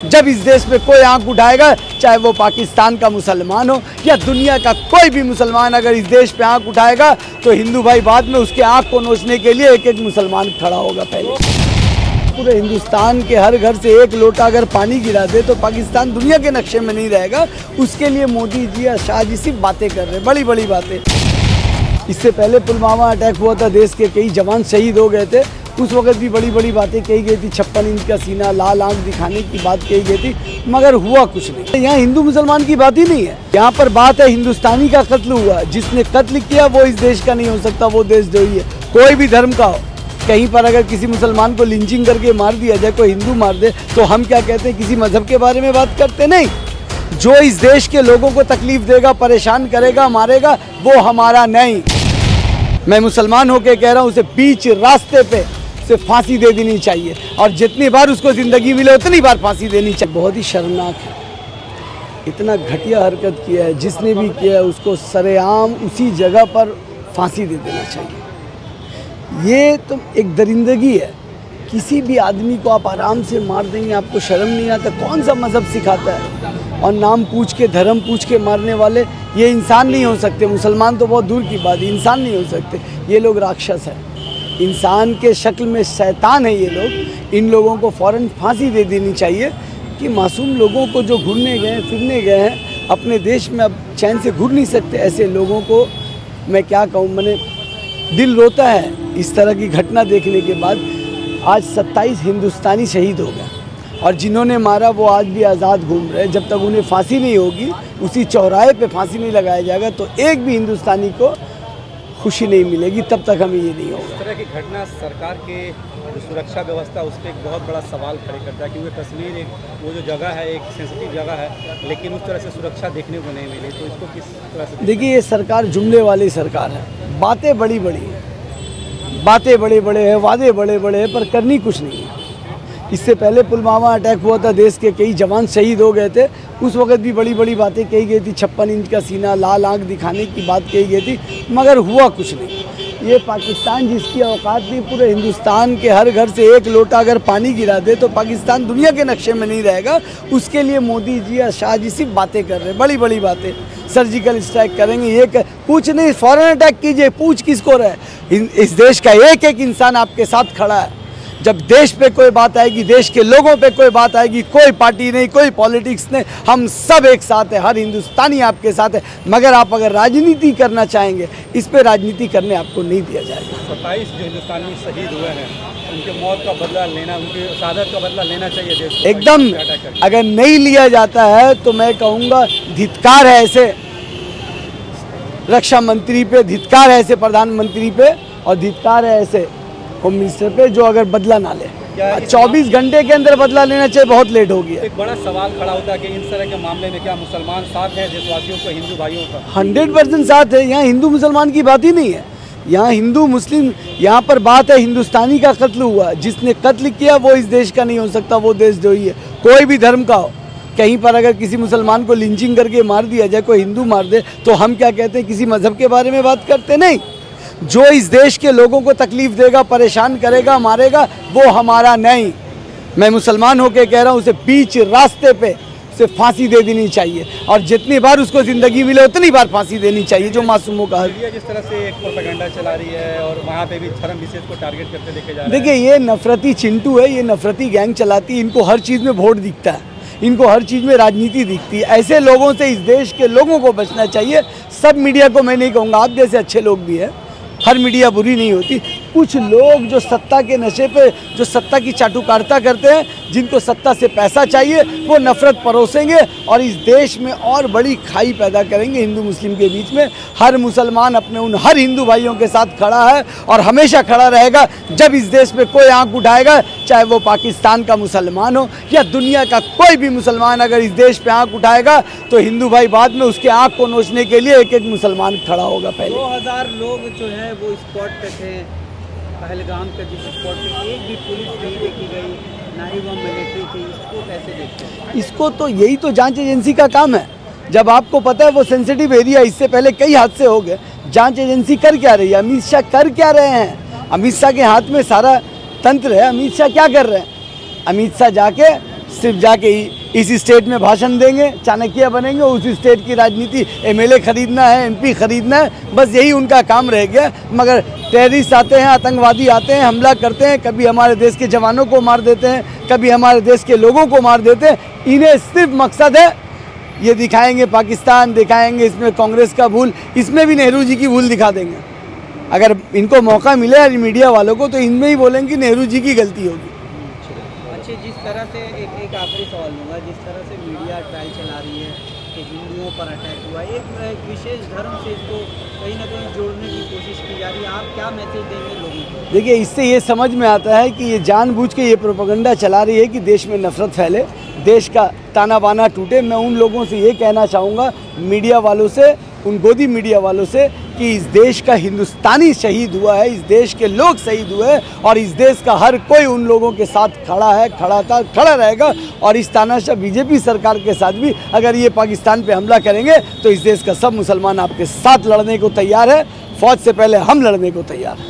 जब इस देश में कोई आंख उठाएगा, चाहे वो पाकिस्तान का मुसलमान हो या दुनिया का कोई भी मुसलमान, अगर इस देश पे आंख उठाएगा तो हिंदू भाई बाद में उसके आंख को नोचने के लिए एक एक मुसलमान खड़ा होगा। पहले पूरे हिंदुस्तान के हर घर से एक लोटा अगर पानी गिरा दे तो पाकिस्तान दुनिया के नक्शे में नहीं रहेगा। उसके लिए मोदी जी या शाह जी सिर्फ बातें कर रहे हैं, बड़ी बड़ी बातें। इससे पहले पुलवामा अटैक हुआ था, देश के कई जवान शहीद हो गए थे, उस वक्त भी बड़ी बड़ी बातें कही गई थी। 56 इंच का सीना, लाल आंख दिखाने की बात कही गई थी, मगर हुआ कुछ नहीं। यहाँ हिंदू मुसलमान की बात ही नहीं है, यहाँ पर बात है हिंदुस्तानी का कत्ल हुआ। जिसने कत्ल किया वो इस देश का नहीं हो सकता, वो देशद्रोही है, कोई भी धर्म का हो। कहीं पर अगर किसी मुसलमान को लिंचिंग करके मार दिया जाए, कोई हिंदू मार दे, तो हम क्या कहते हैं, किसी मजहब के बारे में बात करते नहीं। जो इस देश के लोगों को तकलीफ देगा, परेशान करेगा, मारेगा, वो हमारा नहीं। मैं मुसलमान होकर कह रहा हूँ, उसे बीच रास्ते पे से फांसी दे देनी चाहिए, और जितनी बार उसको ज़िंदगी मिले उतनी बार फांसी देनी चाहिए। बहुत ही शर्मनाक है, इतना घटिया हरकत किया है। जिसने भी किया है उसको सरेआम उसी जगह पर फांसी दे देना चाहिए। ये तो एक दरिंदगी है। किसी भी आदमी को आप आराम से मार देंगे, आपको शर्म नहीं आता? कौन सा मज़हब सिखाता है? और नाम पूछ के, धर्म पूछ के मारने वाले ये इंसान नहीं हो सकते। मुसलमान तो बहुत दूर की बात है, इंसान नहीं हो सकते। ये लोग राक्षस हैं, इंसान के शक्ल में शैतान है ये लोग। इन लोगों को फ़ौरन फांसी दे देनी चाहिए कि मासूम लोगों को जो घूमने गए, फिरने गए हैं, अपने देश में अब चैन से घूर नहीं सकते। ऐसे लोगों को मैं क्या कहूँ, मैंने दिल रोता है इस तरह की घटना देखने के बाद। आज 27 हिंदुस्तानी शहीद हो गए, और जिन्होंने मारा वो आज भी आज़ाद घूम रहे हैं। जब तक उन्हें फांसी नहीं होगी, उसी चौराहे पे फांसी नहीं लगाया जाएगा, तो एक भी हिंदुस्तानी को खुशी नहीं मिलेगी, तब तक हमें ये नहीं होगा। इस तरह की घटना सरकार के जो सुरक्षा व्यवस्था उस पर एक बहुत बड़ा सवाल खड़े करता है, क्योंकि कश्मीर एक वो जो जगह है, एक सेंसिटिव जगह है, लेकिन उस तरह से सुरक्षा देखने को नहीं मिली। तो इसको किस तरह से देखिए, ये सरकार जुमले वाली सरकार है। बातें बड़ी बड़ी हैं, बातें बड़े बड़े हैं, वादे बड़े बड़े हैं, पर करनी कुछ नहीं है। इससे पहले पुलवामा अटैक हुआ था, देश के कई जवान शहीद हो गए थे, उस वक्त भी बड़ी बड़ी बातें कही गई थी। 56 इंच का सीना, लाल आंख दिखाने की बात कही गई थी, मगर हुआ कुछ नहीं। ये पाकिस्तान जिसकी औकात नहीं, पूरे हिंदुस्तान के हर घर से एक लोटा अगर पानी गिरा दे तो पाकिस्तान दुनिया के नक्शे में नहीं रहेगा। उसके लिए मोदी जी या शाह जी सिर्फ बातें कर रहे हैं, बड़ी बड़ी बातें। सर्जिकल स्ट्राइक करेंगे, ये पूछ नहीं, फौरन अटैक कीजिए। पूछ किसको रहे? इस देश का एक एक इंसान आपके साथ खड़ा है। जब देश पे कोई बात आएगी, देश के लोगों पे कोई बात आएगी, कोई पार्टी नहीं, कोई पॉलिटिक्स नहीं, हम सब एक साथ हैं। हर हिंदुस्तानी आपके साथ है। मगर आप अगर राजनीति करना चाहेंगे, इस पे राजनीति करने आपको नहीं दिया जाएगा। 27 जो हिंदुस्तानी शहीद हुए हैं, उनके मौत का बदला लेना, उनकी शहादत का बदला लेना चाहिए देश को। एकदम, अगर नहीं लिया जाता है तो मैं कहूँगा धिक्कार है ऐसे रक्षा मंत्री पे, धिक्कार है ऐसे प्रधानमंत्री पे, और धिक्कार है ऐसे होम मिनिस्टर पे जो अगर बदला ना ले। 24 घंटे के अंदर बदला लेना चाहिए, बहुत लेट हो गया। एक बड़ा सवाल खड़ा होता है कि इन तरह के मामले में क्या मुसलमान साथ हैं देशवासियों को, हिंदू भाइयों का? 100% साथ है। यहाँ हिंदू मुसलमान की बात ही नहीं है, यहाँ हिंदू मुस्लिम, यहाँ पर बात है हिंदुस्तानी का कत्ल हुआ। जिसने कत्ल किया वो इस देश का नहीं हो सकता, वो देशद्रोही है, कोई भी धर्म का हो। कहीं पर अगर किसी मुसलमान को लिंचिंग करके मार दिया जाए, कोई हिंदू मार दे, तो हम क्या कहते हैं, किसी मजहब के बारे में बात करते नहीं। जो इस देश के लोगों को तकलीफ देगा, परेशान करेगा, मारेगा, वो हमारा नहीं। मैं मुसलमान होकर कह रहा हूँ, उसे बीच रास्ते पे से फांसी दे देनी चाहिए, और जितनी बार उसको ज़िंदगी मिले उतनी बार फांसी देनी चाहिए। जो मासूमों का मीडिया जिस तरह से एक प्रोपेगेंडा चला रही है, और वहाँ पे भी धर्म विशेष को टारगेट करते देखे जा रहे हैं। देखिए, ये नफरती चिंटू है, ये नफरती गैंग चलाती है। इनको हर चीज़ में वोट दिखता है, इनको हर चीज़ में राजनीति दिखती है। ऐसे लोगों से इस देश के लोगों को बचना चाहिए। सब मीडिया को मैं नहीं कहूँगा, आप जैसे अच्छे लोग भी हैं, हर मीडिया बुरी नहीं होती। कुछ लोग जो सत्ता के नशे पे, जो सत्ता की चाटुकारिता करते हैं, जिनको सत्ता से पैसा चाहिए, वो नफरत परोसेंगे और इस देश में और बड़ी खाई पैदा करेंगे हिंदू मुस्लिम के बीच में। हर मुसलमान अपने उन हर हिंदू भाइयों के साथ खड़ा है और हमेशा खड़ा रहेगा। जब इस देश पे कोई आंख उठाएगा, चाहे वो पाकिस्तान का मुसलमान हो या दुनिया का कोई भी मुसलमान, अगर इस देश पे आंख उठाएगा तो हिंदू भाई बाद में उसके आंख को नोचने के लिए एक एक मुसलमान खड़ा होगा। पहले 2000 लोग जो है वो स्पॉट पे थे, पहलगाम के जिस स्पॉट पे एक भी पुलिस नहीं देखी गई, ना ही वहाँ मिलिट्री थी। इसको कैसे देखते हैं? इसको तो यही तो जांच एजेंसी का काम है। जब आपको पता है वो सेंसिटिव एरिया, इससे पहले कई हादसे हो गए, जांच एजेंसी कर क्या रही है? अमित शाह कर क्या रहे हैं? अमित शाह के हाथ में सारा तंत्र है। अमित शाह क्या कर रहे हैं? अमित शाह जाके सिर्फ जाके इस स्टेट में भाषण देंगे, चाणक्य बनेंगे, उस स्टेट की राजनीति एमएलए खरीदना है, एमपी खरीदना है, बस यही उनका काम रह गया। मगर टेररिस्ट आते हैं, आतंकवादी आते हैं, हमला करते हैं, कभी हमारे देश के जवानों को मार देते हैं, कभी हमारे देश के लोगों को मार देते हैं। इन्हें सिर्फ मकसद है ये दिखाएंगे पाकिस्तान, दिखाएंगे इसमें कांग्रेस का भूल, इसमें भी नेहरू जी की भूल दिखा देंगे। अगर इनको मौका मिले मीडिया वालों को तो इनमें ही बोलेंगे कि नेहरू जी की गलती होगी। अच्छा, जिस तरह से एक आखिरी सवाल लूँगा, जिस तरह से मीडिया ट्रायल चला रही है कि हिंदुओं पर अटैक हुआ, एक विशेष धर्म से इसको कहीं ना कहीं जोड़ने की कोशिश की जा रही है, आप क्या मैसेज देंगे लोगों को? देखिए, इससे ये समझ में आता है कि ये जानबूझ के ये प्रोपेगेंडा चला रही है कि देश में नफरत फैले, देश का ताना बाना टूटे। मैं उन लोगों से ये कहना चाहूँगा, मीडिया वालों से, उन गोदी मीडिया वालों से, कि इस देश का हिंदुस्तानी शहीद हुआ है, इस देश के लोग शहीद हुए हैं और इस देश का हर कोई उन लोगों के साथ खड़ा है, खड़ा था, खड़ा रहेगा। और इस तानाशाह बीजेपी सरकार के साथ भी अगर ये पाकिस्तान पे हमला करेंगे तो इस देश का सब मुसलमान आपके साथ लड़ने को तैयार है। फौज से पहले हम लड़ने को तैयार हैं।